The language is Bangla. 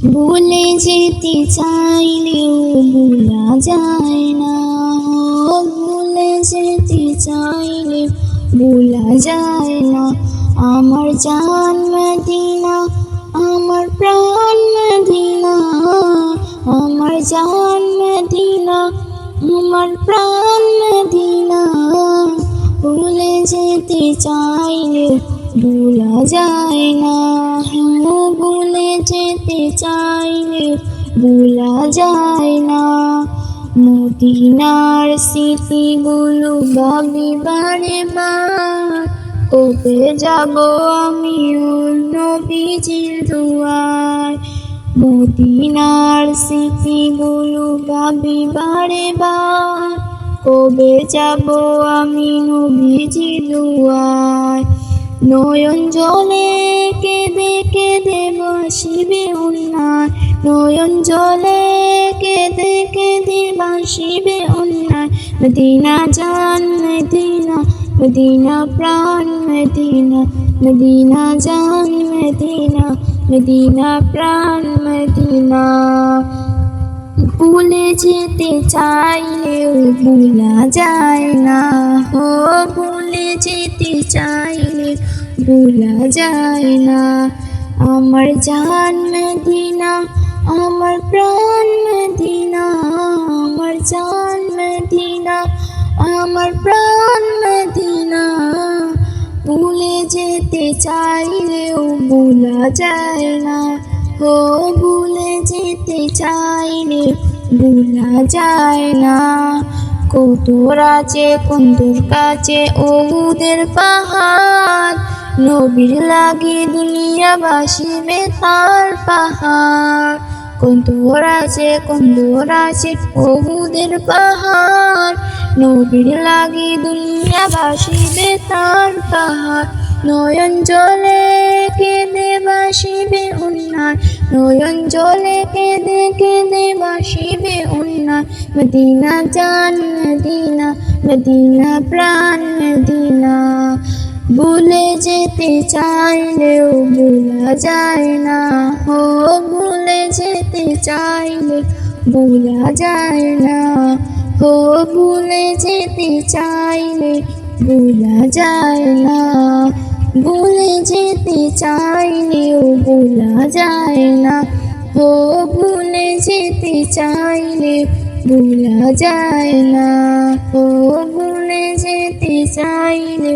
ভুলে যেতে চাইলেও ভোলা যায় না, ভুলে যেতে চাইলেও ভোলা যায় না। আমার জান মদিনা, আমার প্রাণ মদিনা, আমার জান মদিনা, আমার প্রাণ মদিনা। ভুলে যেতে চাইলেও ভোলা যায় না, ভুলে যেতে চাইলেও ভোলা যায় না। মদিনার স্মৃতিগুলো ভাবি বারে বার, কবে যাব আমি নবীজির দুয়ার। মদিনার স্মৃতিগুলো ভাবি বারে বার, কবে যাব আমি নবীজির দুয়ার। নয়ন জলে কেঁদে কেঁদে বাসিবে অন্যায়, নয়ন জলে কেঁদে কেঁদে বাসিবে অন্যায়। মদিনা জান মদিনা, মদিনা প্রাণ মদিনা, মদিনা জান মদিনা, মদিনা প্রাণ মদিনা। ভুলে যেতে চাইলেও ভোলা যায় না, ভুলে যেতে চাইলেও ভোলা যায় না। আমার জান মদিনা, আমার প্রাণ মদিনা, আমার জান মদিনা, আমার প্রাণ মদিনা। ভুলে যেতে চাইলেও ভোলা যায় না, ভুলে যেতে চাইলে ভোলা যায় না। কতর আছে কুন্দুর কাছে উহুদের পাহাড়, নবীর লাগি দুনিয়া বাসিবে তার পাহাড়। কতর আছে উহুদের পাহাড়, নবীর লাগি দুনিয়া বাসিবে তার পাহাড়। নয়ন জলে কেঁদে বাসিবে অন্যায়, নয়ন জলে কেঁদে কেঁদে বাসিবে অন্যায়। মদিনা জান মদিনা, মদিনা প্রাণ মদিনা। ভুলে যেতে চাইলেও ভোলা যায় না, ভুলে যেতে চাইলে ভোলা যায় না, ভুলে যেতে চাইলে ভোলা যায় না। ভুলে যেতে চাইলেও ভোলা যায় না, ভুলে যেতে চাইলে ভোলা যায় না, ভুলে যেতে চাইলে